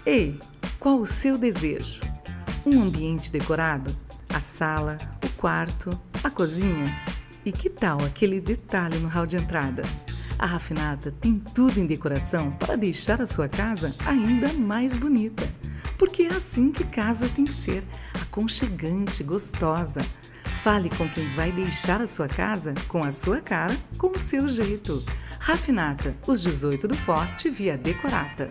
Ei, qual o seu desejo? Um ambiente decorado? A sala, o quarto, a cozinha? E que tal aquele detalhe no hall de entrada? A Rafinata tem tudo em decoração para deixar a sua casa ainda mais bonita. Porque é assim que casa tem que ser, aconchegante, gostosa. Fale com quem vai deixar a sua casa com a sua cara, com o seu jeito. Rafinata, os 18 do Forte via Decorata.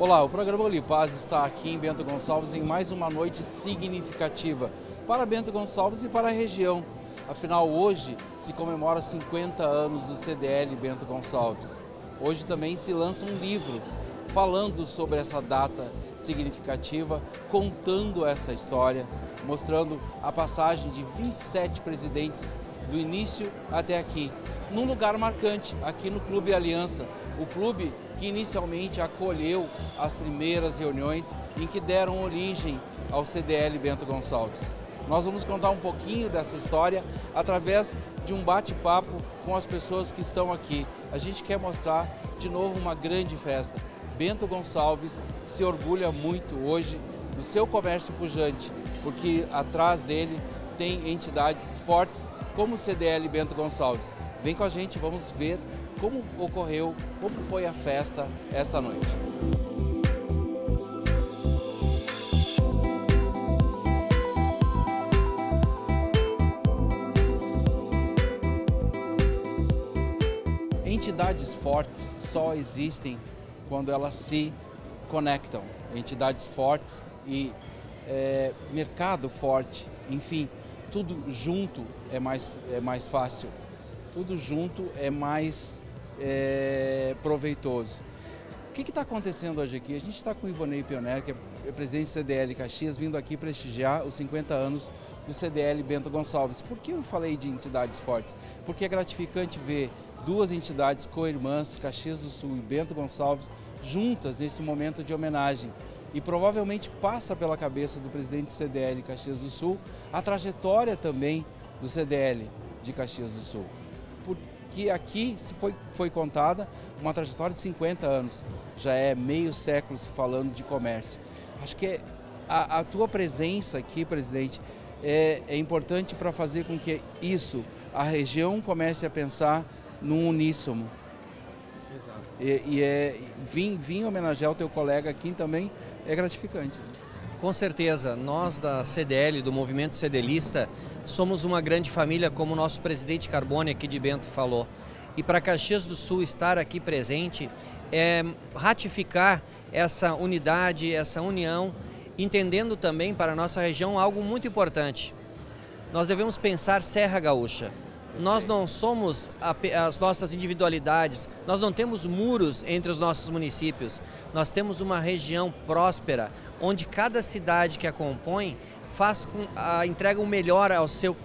Olá, o programa Olipaz está aqui em Bento Gonçalves em mais uma noite significativa para Bento Gonçalves e para a região. Afinal, hoje se comemora 50 anos do CDL Bento Gonçalves. Hoje também se lança um livro falando sobre essa data significativa, contando essa história, mostrando a passagem de 27 presidentes do início até aqui, num lugar marcante, aqui no Clube Aliança, o clube que inicialmente acolheu as primeiras reuniões em que deram origem ao CDL Bento Gonçalves. Nós vamos contar um pouquinho dessa história através de um bate-papo com as pessoas que estão aqui. A gente quer mostrar de novo uma grande festa. Bento Gonçalves se orgulha muito hoje do seu comércio pujante, porque atrás dele tem entidades fortes como o CDL Bento Gonçalves. Vem com a gente, vamos ver como ocorreu, como foi a festa essa noite. Entidades fortes só existem quando elas se conectam. Entidades fortes e mercado forte, enfim, tudo junto é mais fácil. Tudo junto é mais proveitoso. O que está acontecendo hoje aqui? A gente está com o Ivonei Pioner, que é presidente do CDL Caxias, vindo aqui prestigiar os 50 anos do CDL Bento Gonçalves. Por que eu falei de entidades fortes? Porque é gratificante ver duas entidades co-irmãs, Caxias do Sul e Bento Gonçalves, juntas nesse momento de homenagem. E provavelmente passa pela cabeça do presidente do CDL Caxias do Sul a trajetória também do CDL de Caxias do Sul. Porque aqui foi contada uma trajetória de 50 anos, já é meio século se falando de comércio. Acho que a tua presença aqui, presidente, é importante para fazer com que a região comece a pensar num uníssono. Exato. Vim homenagear o teu colega aqui também é gratificante. Com certeza, nós da CDL, do movimento CDLista, somos uma grande família, como o nosso presidente Carbone aqui de Bento falou. E para Caxias do Sul estar aqui presente é ratificar essa unidade, essa união, entendendo também para a nossa região algo muito importante. Nós devemos pensar Serra Gaúcha. Nós não somos as nossas individualidades, nós não temos muros entre os nossos municípios. Nós temos uma região próspera, onde cada cidade que a compõe entrega o melhor ao seu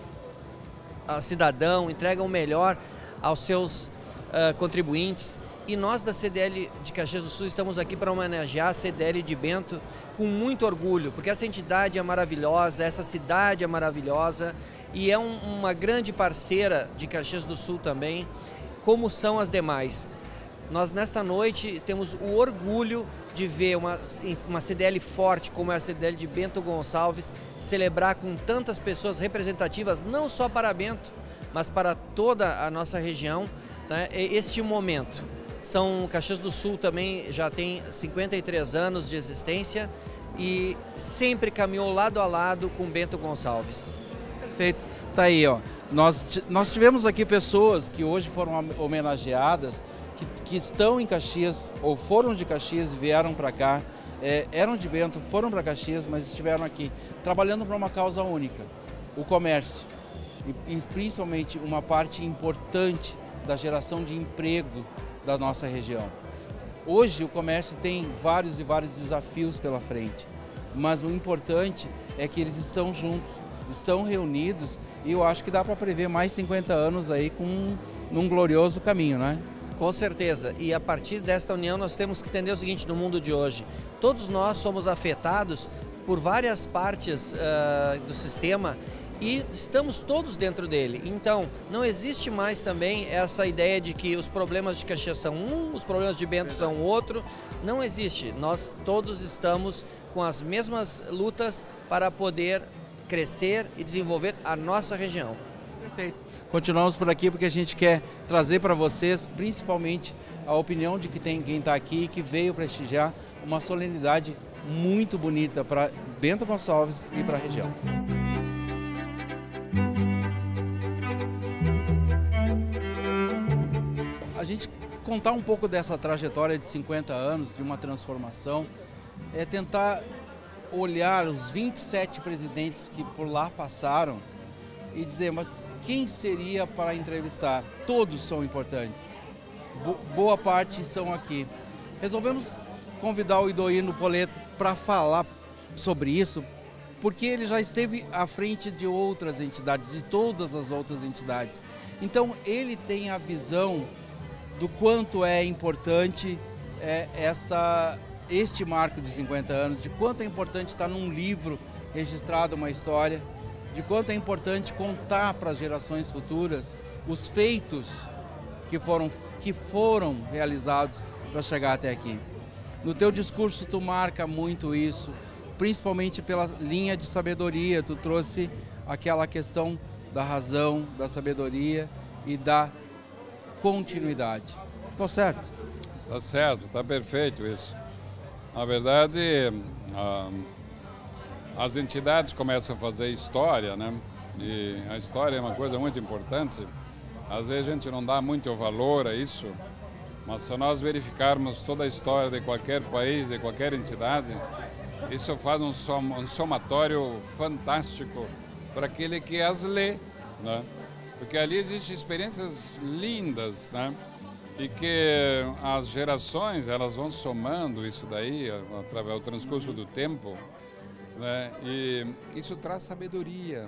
cidadão, entrega o melhor aos seus contribuintes. E nós da CDL de Caxias do Sul estamos aqui para homenagear a CDL de Bento com muito orgulho, porque essa entidade é maravilhosa, essa cidade é maravilhosa e é uma grande parceira de Caxias do Sul também, como são as demais. Nós nesta noite temos o orgulho de ver uma CDL forte como é a CDL de Bento Gonçalves celebrar com tantas pessoas representativas, não só para Bento, mas para toda a nossa região, né, este momento. Caxias do Sul também já tem 53 anos de existência e sempre caminhou lado a lado com Bento Gonçalves. Perfeito. Tá aí, ó. Nós tivemos aqui pessoas que hoje foram homenageadas, que estão em Caxias, ou foram de Caxias e vieram para cá, eram de Bento, foram para Caxias, mas estiveram aqui, trabalhando para uma causa única, o comércio. E principalmente uma parte importante da geração de emprego da nossa região. Hoje o comércio tem vários e vários desafios pela frente, mas o importante é que eles estão juntos, estão reunidos, e eu acho que dá para prever mais 50 anos aí num glorioso caminho, né? Com certeza, e a partir desta união nós temos que entender o seguinte: no mundo de hoje, todos nós somos afetados por várias partes do sistema e estamos todos dentro dele. Então, não existe mais também essa ideia de que os problemas de Caxias são um, os problemas de Bento são outro. Não existe. Nós todos estamos com as mesmas lutas para poder crescer e desenvolver a nossa região. Perfeito. Continuamos por aqui porque a gente quer trazer para vocês, principalmente, a opinião de quem está aqui e que veio prestigiar uma solenidade muito bonita para Bento Gonçalves e para a região. A gente contar um pouco dessa trajetória de 50 anos, de uma transformação, é tentar olhar os 27 presidentes que por lá passaram e dizer, mas quem seria para entrevistar? Todos são importantes. Boa parte estão aqui. Resolvemos convidar o Idoíno Poleto para falar sobre isso, porque ele já esteve à frente de outras entidades, de todas as outras entidades. Então ele tem a visão do quanto é importante este marco de 50 anos, de quanto é importante estar num livro registrado uma história, de quanto é importante contar para as gerações futuras os feitos que foram realizados para chegar até aqui. No teu discurso tu marca muito isso, principalmente pela linha de sabedoria. Tu trouxe aquela questão da razão, da sabedoria e da continuidade. Estou certo? Tá certo, tá perfeito isso. Na verdade, as entidades começam a fazer história, né? E a história é uma coisa muito importante. Às vezes a gente não dá muito valor a isso, mas se nós verificarmos toda a história de qualquer país, de qualquer entidade, isso faz um somatório fantástico para aquele que as lê, né? Porque ali existem experiências lindas, né? E que as gerações elas vão somando isso daí através do transcurso do tempo, né? E isso traz sabedoria,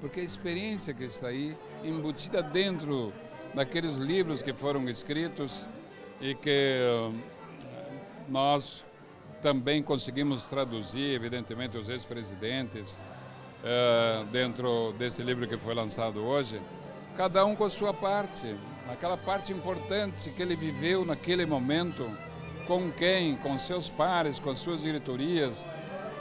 porque a experiência que está aí embutida dentro daqueles livros que foram escritos e que nós também conseguimos traduzir, evidentemente, os ex-presidentes dentro desse livro que foi lançado hoje, cada um com a sua parte, aquela parte importante que ele viveu naquele momento, com quem? Com seus pares, com as suas diretorias,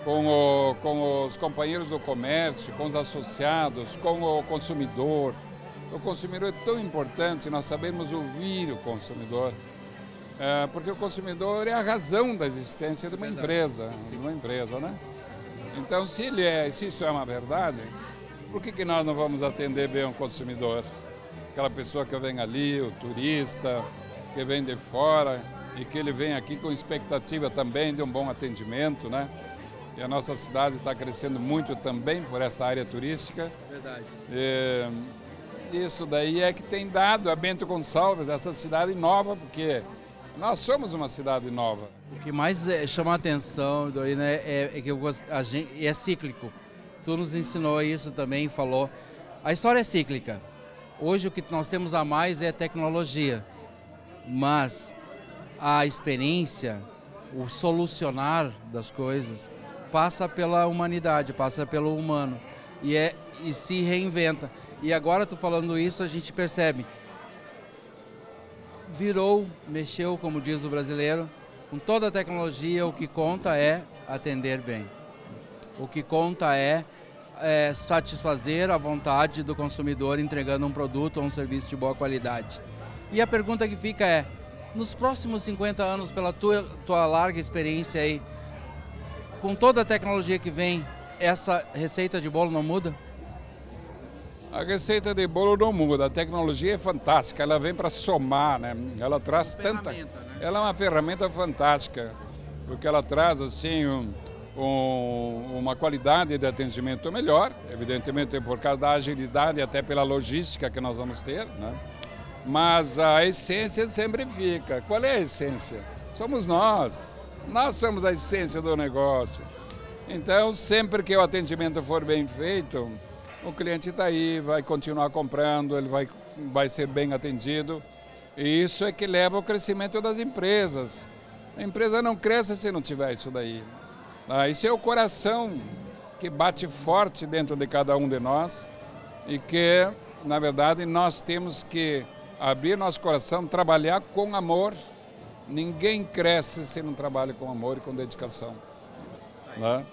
com os companheiros do comércio, com os associados, com o consumidor. O consumidor é tão importante, nós sabemos ouvir o consumidor, porque o consumidor é a razão da existência de uma empresa, né? Então, se isso é uma verdade, por que nós não vamos atender bem o consumidor? Aquela pessoa que vem ali, o turista, que vem de fora e que ele vem aqui com expectativa também de um bom atendimento, né? E a nossa cidade está crescendo muito também por esta área turística. Verdade. Isso daí é que tem dado a Bento Gonçalves, essa cidade nova, porque nós somos uma cidade nova. O que mais chama a atenção, né, é que é cíclico. Tu nos ensinou isso também, falou. A história é cíclica. Hoje o que nós temos a mais é tecnologia, mas a experiência, o solucionar das coisas, passa pela humanidade, passa pelo humano e se reinventa. E agora, tu falando isso, a gente percebe, mexeu, como diz o brasileiro, com toda a tecnologia, o que conta é atender bem. O que conta é satisfazer a vontade do consumidor entregando um produto ou um serviço de boa qualidade. E a pergunta que fica é, nos próximos 50 anos, pela tua larga experiência aí, com toda a tecnologia que vem, essa receita de bolo não muda? A receita de bolo não muda, a tecnologia é fantástica, ela vem para somar, né? Ela traz tanta... Né? Ela é uma ferramenta fantástica, porque ela traz assim uma qualidade de atendimento melhor, evidentemente por causa da agilidade e até pela logística que nós vamos ter, né? Mas a essência sempre fica. Qual é a essência? Somos nós somos a essência do negócio. Então, sempre que o atendimento for bem feito, o cliente está aí, vai continuar comprando, ele vai ser bem atendido. E isso é que leva ao crescimento das empresas. A empresa não cresce se não tiver isso daí. Isso é o coração que bate forte dentro de cada um de nós e que, na verdade, nós temos que abrir nosso coração, trabalhar com amor. Ninguém cresce se não trabalha com amor e com dedicação. Né?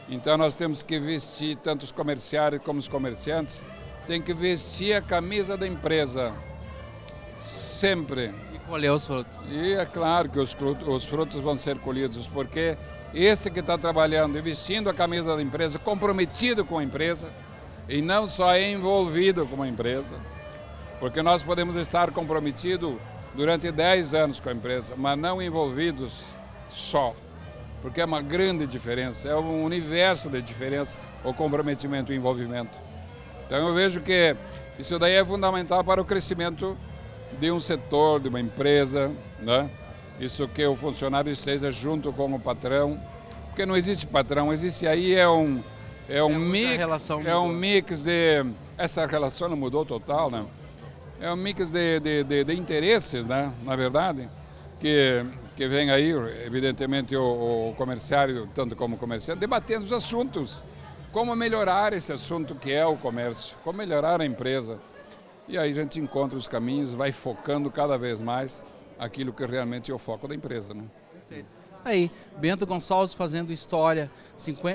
Então nós temos que vestir, tanto os comerciários como os comerciantes, tem que vestir a camisa da empresa, sempre. E colher os frutos. E é claro que os frutos vão ser colhidos, porque esse que está trabalhando e vestindo a camisa da empresa, comprometido com a empresa, e não só envolvido com a empresa, porque nós podemos estar comprometidos durante 10 anos com a empresa, mas não envolvidos só, porque é uma grande diferença, é um universo de diferença o comprometimento e o envolvimento. Então eu vejo que isso daí é fundamental para o crescimento de um setor, de uma empresa, né? Isso que o funcionário esteja junto com o patrão, porque não existe patrão, existe aí mix de... Essa relação não mudou total, né? É um mix de interesses, né? Na verdade, que vem aí, evidentemente, o comerciário, tanto como o comerciante, debatendo os assuntos. Como melhorar esse assunto que é o comércio, como melhorar a empresa. E aí a gente encontra os caminhos, vai focando cada vez mais aquilo que realmente é o foco da empresa, né? Perfeito. Aí, Bento Gonçalves fazendo história,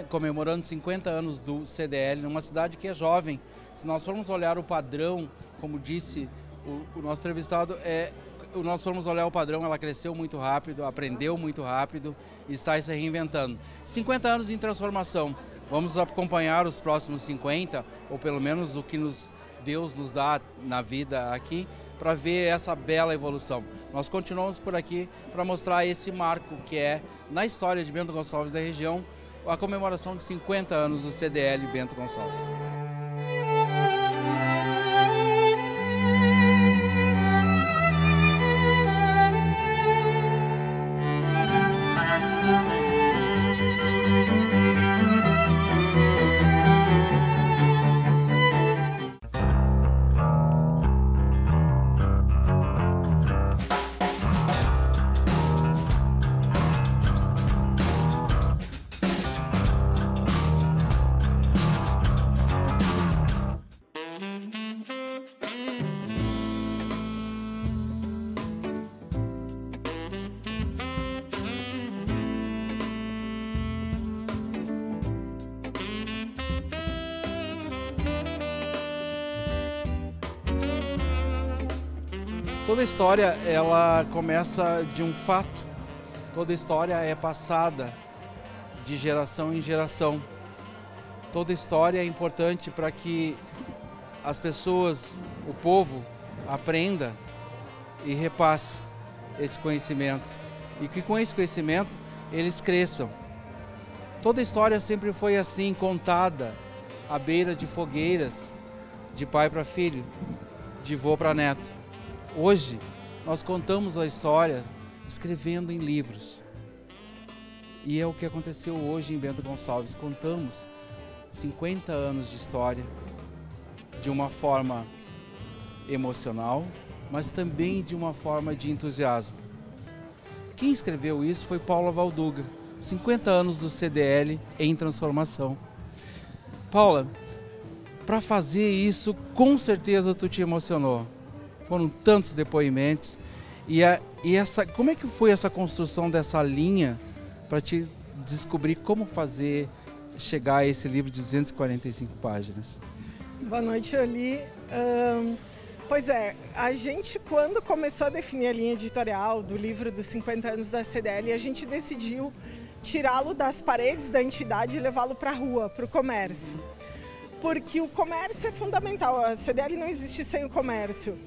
comemorando 50 anos do CDL, numa cidade que é jovem. Se nós formos olhar o padrão, como disse o nosso entrevistado, nós formos olhar o padrão, ela cresceu muito rápido, aprendeu muito rápido e está se reinventando. 50 anos em transformação. Vamos acompanhar os próximos 50, ou pelo menos o que Deus nos dá na vida aqui, para ver essa bela evolução. Nós continuamos por aqui para mostrar esse marco que é, na história de Bento Gonçalves da região, a comemoração de 50 anos do CDL Bento Gonçalves. Toda história, ela começa de um fato. Toda história é passada de geração em geração. Toda história é importante para que as pessoas, o povo, aprenda e repasse esse conhecimento. E que com esse conhecimento eles cresçam. Toda história sempre foi assim, contada à beira de fogueiras, de pai para filho, de vô para neto. Hoje, nós contamos a história escrevendo em livros. E é o que aconteceu hoje em Bento Gonçalves. Contamos 50 anos de história de uma forma emocional, mas também de uma forma de entusiasmo. Quem escreveu isso foi Paula Valduga. 50 anos do CDL em transformação. Paula, para fazer isso, com certeza tu te emocionou. Foram tantos depoimentos. Como é que foi essa construção dessa linha para te descobrir como chegar a esse livro de 245 páginas? Boa noite, Oli. Pois é, a gente quando começou a definir a linha editorial do livro dos 50 anos da CDL, a gente decidiu tirá-lo das paredes da entidade e levá-lo para a rua, para o comércio. Porque o comércio é fundamental, a CDL não existe sem o comércio.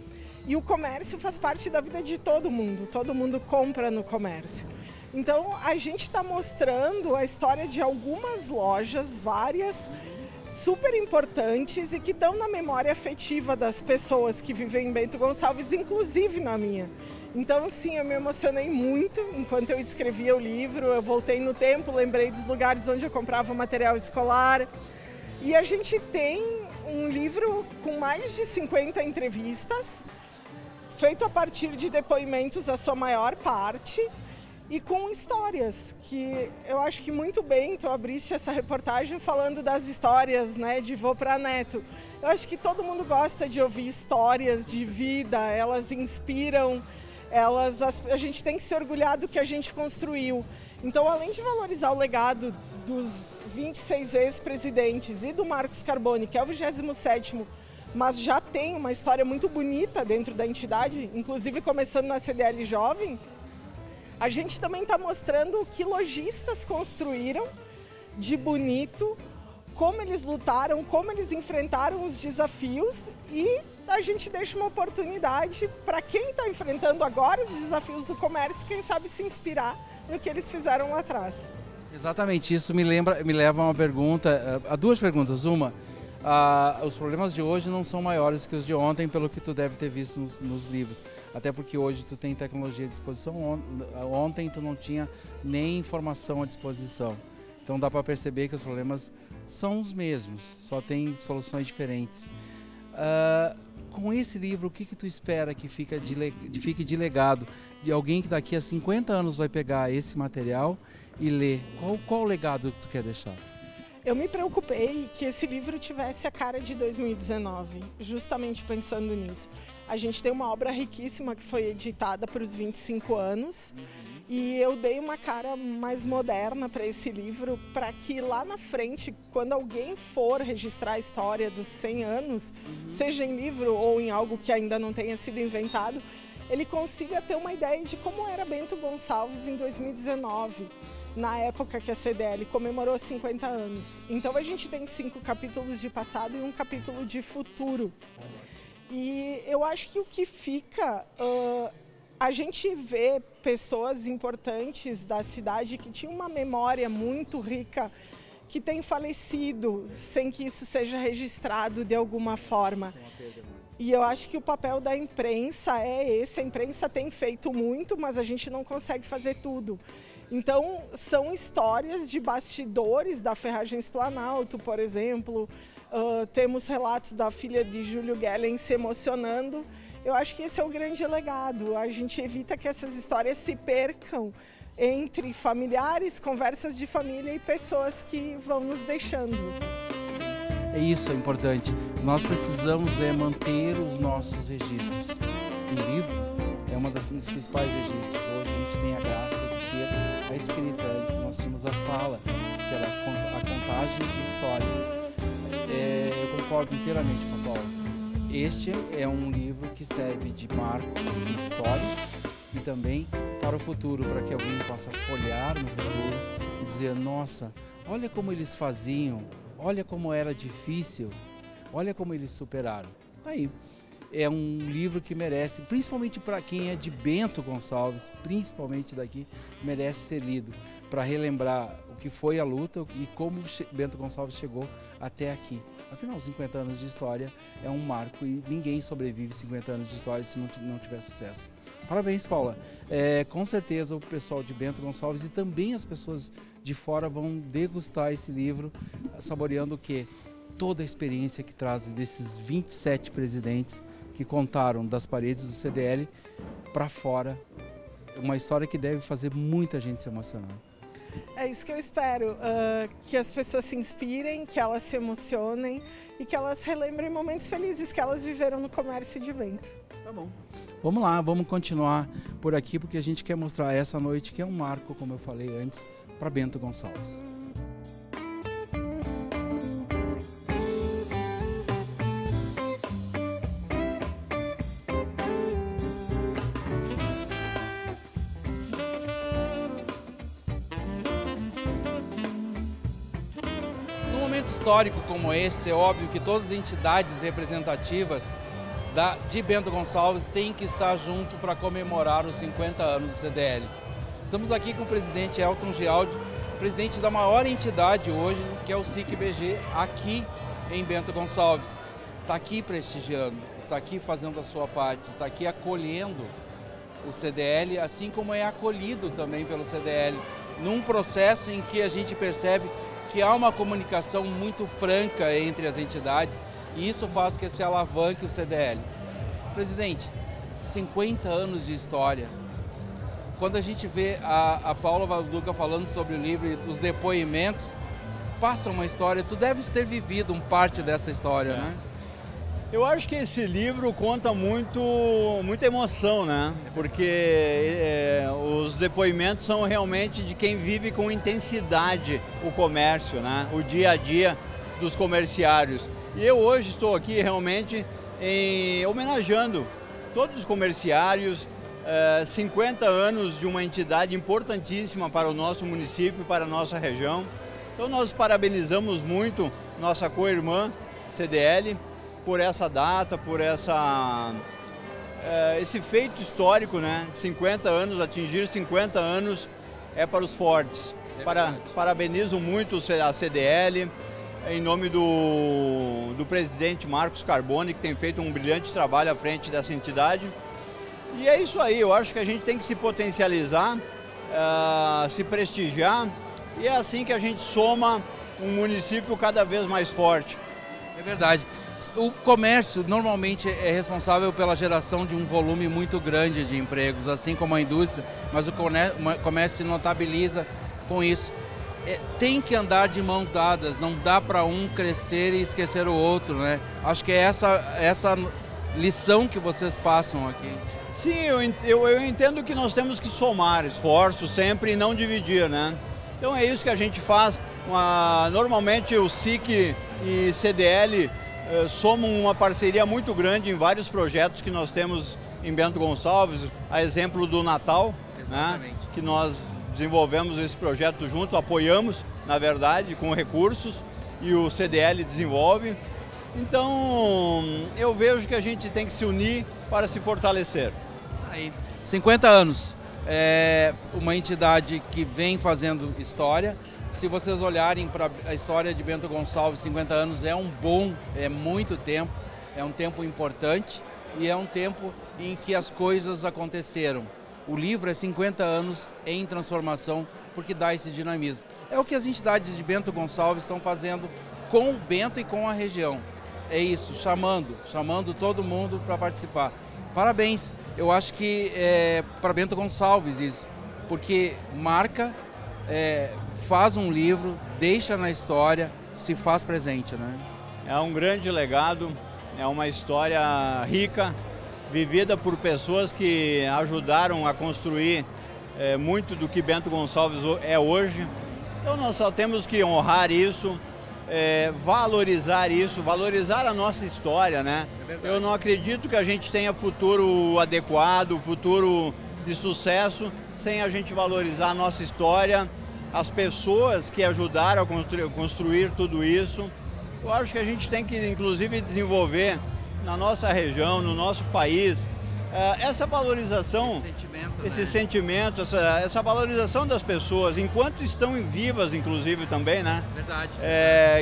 E o comércio faz parte da vida de todo mundo compra no comércio. Então a gente está mostrando a história de algumas lojas, várias, super importantes e que estão na memória afetiva das pessoas que vivem em Bento Gonçalves, inclusive na minha. Então sim, eu me emocionei muito enquanto eu escrevia o livro, eu voltei no tempo, lembrei dos lugares onde eu comprava material escolar. E a gente tem um livro com mais de 50 entrevistas, feito a partir de depoimentos, a sua maior parte, e com histórias, que eu acho que muito bem tu abriste essa reportagem falando das histórias, né, de vô para neto. Eu acho que todo mundo gosta de ouvir histórias de vida, elas inspiram, a gente tem que se orgulhar do que a gente construiu. Então, além de valorizar o legado dos 26 ex-presidentes e do Marcos Carbone, que é o 27º, mas já tem uma história muito bonita dentro da entidade, inclusive começando na CDL Jovem, a gente também está mostrando o que lojistas construíram de bonito, como eles lutaram, como eles enfrentaram os desafios, e a gente deixa uma oportunidade para quem está enfrentando agora os desafios do comércio, quem sabe se inspirar no que eles fizeram lá atrás. Exatamente, isso me leva a uma pergunta, a duas perguntas. Uma, os problemas de hoje não são maiores que os de ontem, pelo que tu deve ter visto nos livros. Até porque hoje tu tem tecnologia à disposição, ontem tu não tinha nem informação à disposição. Então dá para perceber que os problemas são os mesmos, só tem soluções diferentes. Com esse livro, o que tu espera que fique de legado de alguém que daqui a 50 anos vai pegar esse material e ler? Qual o legado que tu quer deixar? Eu me preocupei que esse livro tivesse a cara de 2019, justamente pensando nisso. A gente tem uma obra riquíssima que foi editada para os 25 anos e eu dei uma cara mais moderna para esse livro, para que lá na frente, quando alguém for registrar a história dos 100 anos, seja em livro ou em algo que ainda não tenha sido inventado, ele consiga ter uma ideia de como era Bento Gonçalves em 2019. Na época que a CDL comemorou 50 anos. Então a gente tem 5 capítulos de passado e um capítulo de futuro. E eu acho que o que fica, a gente vê pessoas importantes da cidade que tinham uma memória muito rica, que têm falecido sem que isso seja registrado de alguma forma. E eu acho que o papel da imprensa é esse. A imprensa tem feito muito, mas a gente não consegue fazer tudo. Então, são histórias de bastidores da Ferragens Planalto, por exemplo. Temos relatos da filha de Júlio Gellen se emocionando. Eu acho que esse é o grande legado. A gente evita que essas histórias se percam entre familiares, conversas de família e pessoas que vão nos deixando. É isso, é importante. Nós precisamos manter os nossos registros. O livro é uma dos principais registros. Hoje a gente tem a graça de ter a escrita. Antes nós tínhamos a fala, que era a contagem de histórias. Eu concordo inteiramente com a Paula. Este é um livro que serve de marco histórico e também para o futuro, para que alguém possa folhear no futuro e dizer: nossa, olha como eles faziam, olha como era difícil, olha como eles superaram. Aí, é um livro que merece, principalmente para quem é de Bento Gonçalves, principalmente daqui, merece ser lido, para relembrar o que foi a luta e como Bento Gonçalves chegou até aqui. Afinal, 50 anos de história é um marco e ninguém sobrevive 50 anos de história se não tiver sucesso. Parabéns, Paula. Com certeza o pessoal de Bento Gonçalves e também as pessoas de fora vão degustar esse livro, saboreando o quê? Toda a experiência que traz desses 27 presidentes que contaram das paredes do CDL para fora. Uma história que deve fazer muita gente se emocionar. É isso que eu espero, que as pessoas se inspirem, que elas se emocionem e que elas relembrem momentos felizes que elas viveram no comércio de Bento. Tá bom. Vamos lá, vamos continuar por aqui, porque a gente quer mostrar essa noite que é um marco, como eu falei antes, para Bento Gonçalves. momento histórico como esse, é óbvio que todas as entidades representativas de Bento Gonçalves têm que estar junto para comemorar os 50 anos do CDL. Estamos aqui com o presidente Elton Gialdi, presidente da maior entidade hoje, que é o SIC-BG, aqui em Bento Gonçalves. Está aqui prestigiando, está aqui fazendo a sua parte, está aqui acolhendo o CDL, assim como é acolhido também pelo CDL, num processo em que a gente percebe que há uma comunicação muito franca entre as entidades e isso faz que se alavanque o CDL. Presidente, 50 anos de história. Quando a gente vê a Paula Valduca falando sobre o livro e os depoimentos, passa uma história, tu deves ter vivido parte dessa história, né? Eu acho que esse livro conta muita emoção, né? Porque os depoimentos são realmente de quem vive com intensidade o comércio, né? O dia a dia dos comerciários. E eu hoje estou aqui realmente homenageando todos os comerciários, 50 anos de uma entidade importantíssima para o nosso município, para a nossa região. Então nós parabenizamos muito nossa co-irmã CDL, por essa data, por esse feito histórico, né? 50 anos, atingir 50 anos é para os fortes. Parabenizo muito a CDL, em nome do presidente Marcos Carbone, que tem feito um brilhante trabalho à frente dessa entidade. E é isso aí, eu acho que a gente tem que se potencializar, se prestigiar, e é assim que a gente soma um município cada vez mais forte. É verdade. O comércio normalmente é responsável pela geração de um volume muito grande de empregos, assim como a indústria, mas o comércio se notabiliza com isso. Tem que andar de mãos dadas, não dá para um crescer e esquecer o outro, né? Acho que é essa lição que vocês passam aqui. Sim, eu entendo que nós temos que somar esforços sempre e não dividir, né? Então é isso que a gente faz. Normalmente o SIC e CDL somam uma parceria muito grande em vários projetos que nós temos em Bento Gonçalves, a exemplo do Natal, né, que nós desenvolvemos esse projeto junto, apoiamos, na verdade, com recursos, e o CDL desenvolve. Então, eu vejo que a gente tem que se unir para se fortalecer. Aí, 50 anos, é uma entidade que vem fazendo história. Se vocês olharem para a história de Bento Gonçalves, 50 anos é muito tempo, é um tempo importante e é um tempo em que as coisas aconteceram. O livro é 50 anos em transformação porque dá esse dinamismo. É o que as entidades de Bento Gonçalves estão fazendo com o Bento e com a região. É isso, chamando todo mundo para participar. Parabéns, eu acho que é para Bento Gonçalves isso, porque marca, faz um livro, deixa na história, se faz presente, né? É um grande legado, é uma história rica, vivida por pessoas que ajudaram a construir muito do que Bento Gonçalves é hoje. Então nós só temos que honrar isso, valorizar isso, valorizar a nossa história, né? Eu não acredito que a gente tenha futuro adequado, futuro de sucesso, sem a gente valorizar a nossa história, as pessoas que ajudaram a construir tudo isso. Eu acho que a gente tem que, inclusive, desenvolver na nossa região, no nosso país, essa valorização, esse sentimento, essa valorização das pessoas, enquanto estão vivas, inclusive, também, né? Verdade.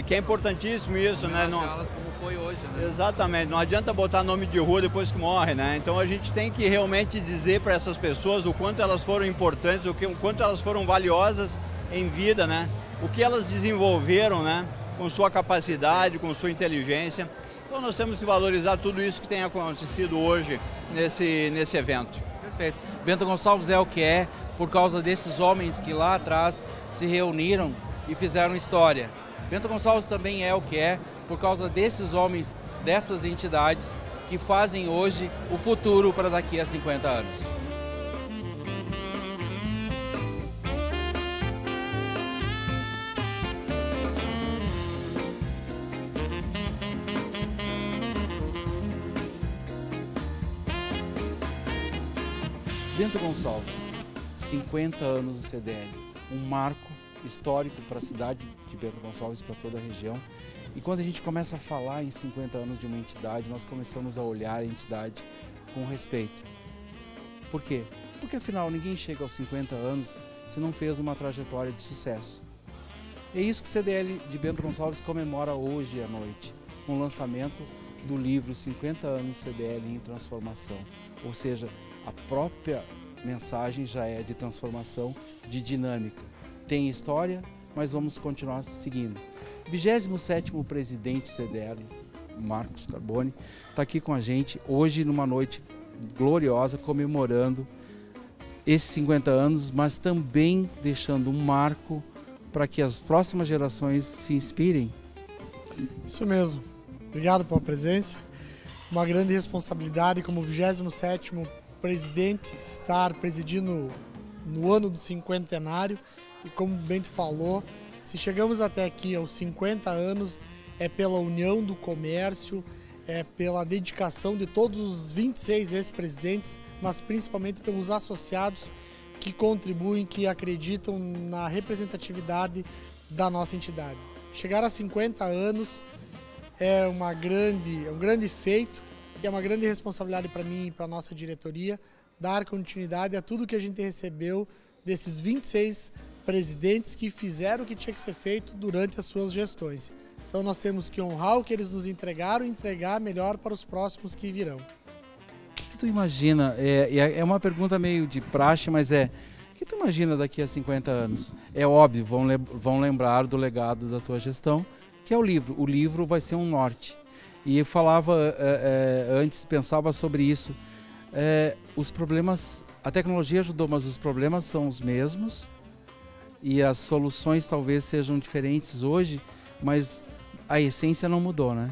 Que é importantíssimo isso, né? Elas como foi hoje, né? Exatamente, não adianta botar nome de rua depois que morre, né? Então a gente tem que realmente dizer para essas pessoas o quanto elas foram importantes, o quanto elas foram valiosas em vida, né? O que elas desenvolveram, né? Com sua capacidade, com sua inteligência. Então nós temos que valorizar tudo isso que tem acontecido hoje nesse evento. Perfeito. Bento Gonçalves é o que é por causa desses homens que lá atrás se reuniram e fizeram história. Bento Gonçalves também é o que é por causa desses homens, dessas entidades que fazem hoje o futuro para daqui a 50 anos. Bento Gonçalves, 50 anos do CDL, um marco histórico para a cidade de Bento Gonçalves para toda a região. E quando a gente começa a falar em 50 anos de uma entidade, nós começamos a olhar a entidade com respeito. Por quê? Porque afinal ninguém chega aos 50 anos se não fez uma trajetória de sucesso. É isso que o CDL de Bento Gonçalves comemora hoje à noite, com o lançamento do livro 50 anos CDL em transformação. Ou seja, a própria mensagem já é de transformação, de dinâmica. Tem história, mas vamos continuar seguindo. 27º presidente do CDL, Marcos Carboni, está aqui com a gente hoje numa noite gloriosa, comemorando esses 50 anos, mas também deixando um marco para que as próximas gerações se inspirem. Isso mesmo. Obrigado pela presença. Uma grande responsabilidade como 27º presidente estar presidindo no ano do cinquentenário. E como o Bento falou, se chegamos até aqui aos 50 anos, é pela união do comércio, é pela dedicação de todos os 26 ex-presidentes, mas principalmente pelos associados que contribuem, que acreditam na representatividade da nossa entidade. Chegar a 50 anos é um grande feito e é uma grande responsabilidade para mim e para a nossa diretoria dar continuidade a tudo que a gente recebeu desses 26 presidentes que fizeram o que tinha que ser feito durante as suas gestões. Então nós temos que honrar o que eles nos entregaram e entregar melhor para os próximos que virão. O que tu imagina? É uma pergunta meio de praxe, mas o que tu imagina daqui a 50 anos? É óbvio, vão lembrar do legado da tua gestão, que é o livro. O livro vai ser um norte. E eu falava antes, pensava sobre isso. Os problemas, a tecnologia ajudou, mas os problemas são os mesmos e as soluções talvez sejam diferentes hoje, mas a essência não mudou, né?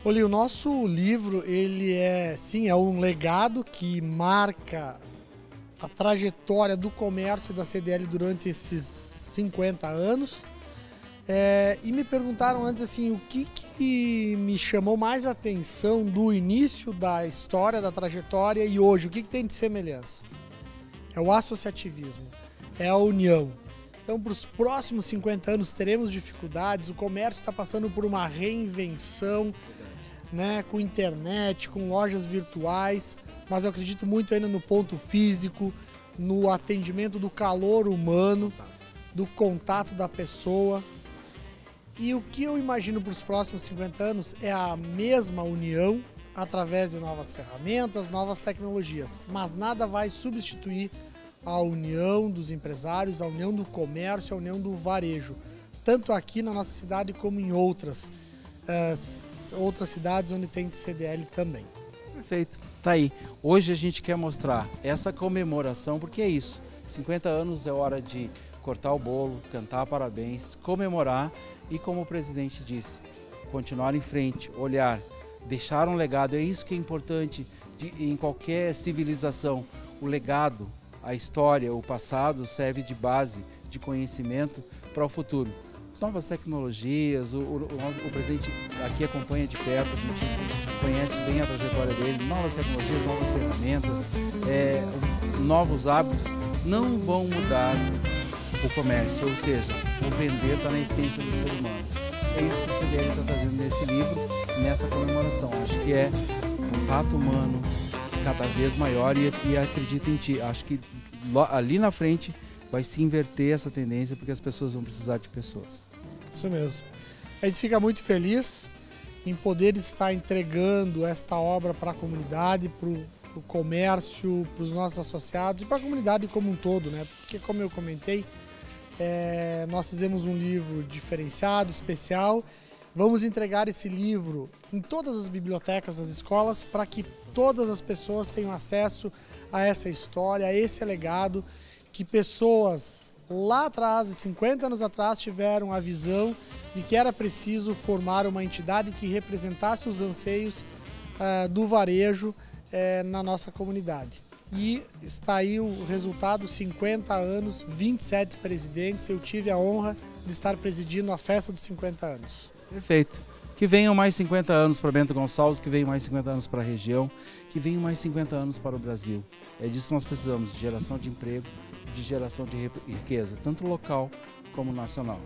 Olha, o nosso livro, ele é um legado que marca a trajetória do comércio da CDL durante esses 50 anos. E me perguntaram antes assim, o que me chamou mais a atenção do início da história, da trajetória e hoje, o que tem de semelhança? É o associativismo, é a união. Então, para os próximos 50 anos teremos dificuldades, o comércio está passando por uma reinvenção, né, com internet, com lojas virtuais, mas eu acredito muito ainda no ponto físico, no atendimento do calor humano, do contato da pessoa. E o que eu imagino para os próximos 50 anos é a mesma união através de novas ferramentas, novas tecnologias, mas nada vai substituir a união dos empresários, a união do comércio, a união do varejo, tanto aqui na nossa cidade como em outras cidades onde tem CDL também. Perfeito, tá aí. Hoje a gente quer mostrar essa comemoração, porque é isso, 50 anos é hora de cortar o bolo, cantar parabéns, comemorar e, como o presidente disse, continuar em frente, olhar, deixar um legado. É isso que é importante em qualquer civilização, o legado. A história, o passado serve de base, de conhecimento para o futuro. Novas tecnologias, o presidente aqui acompanha de perto, a gente conhece bem a trajetória dele, novas tecnologias, novas ferramentas, novos hábitos não vão mudar o comércio, ou seja, o vender está na essência do ser humano. É isso que o CDL está fazendo nesse livro, nessa comemoração. Acho que é contato humano, cada vez maior e acredito em ti. Acho que ali na frente vai se inverter essa tendência porque as pessoas vão precisar de pessoas. Isso mesmo. A gente fica muito feliz em poder estar entregando esta obra para a comunidade, para o comércio, para os nossos associados e para a comunidade como um todo, né? Porque, como eu comentei, nós fizemos um livro diferenciado, especial. Vamos entregar esse livro em todas as bibliotecas das escolas para que todas as pessoas tenham acesso a essa história, a esse legado, que pessoas lá atrás, 50 anos atrás, tiveram a visão de que era preciso formar uma entidade que representasse os anseios do varejo na nossa comunidade. E está aí o resultado, 50 anos, 27 presidentes, eu tive a honra de estar presidindo a festa dos 50 anos. Perfeito. Que venham mais 50 anos para Bento Gonçalves, que venham mais 50 anos para a região, que venham mais 50 anos para o Brasil. É disso que nós precisamos, de geração de emprego, de geração de riqueza, tanto local como nacional.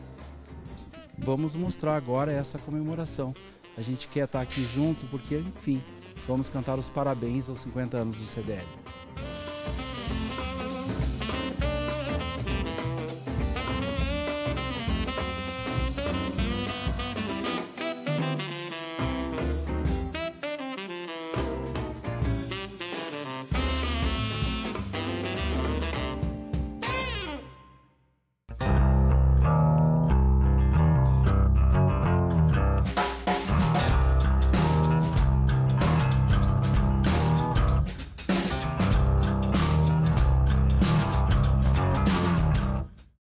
vamos mostrar agora essa comemoração. A gente quer estar aqui junto porque, enfim, vamos cantar os parabéns aos 50 anos do CDL.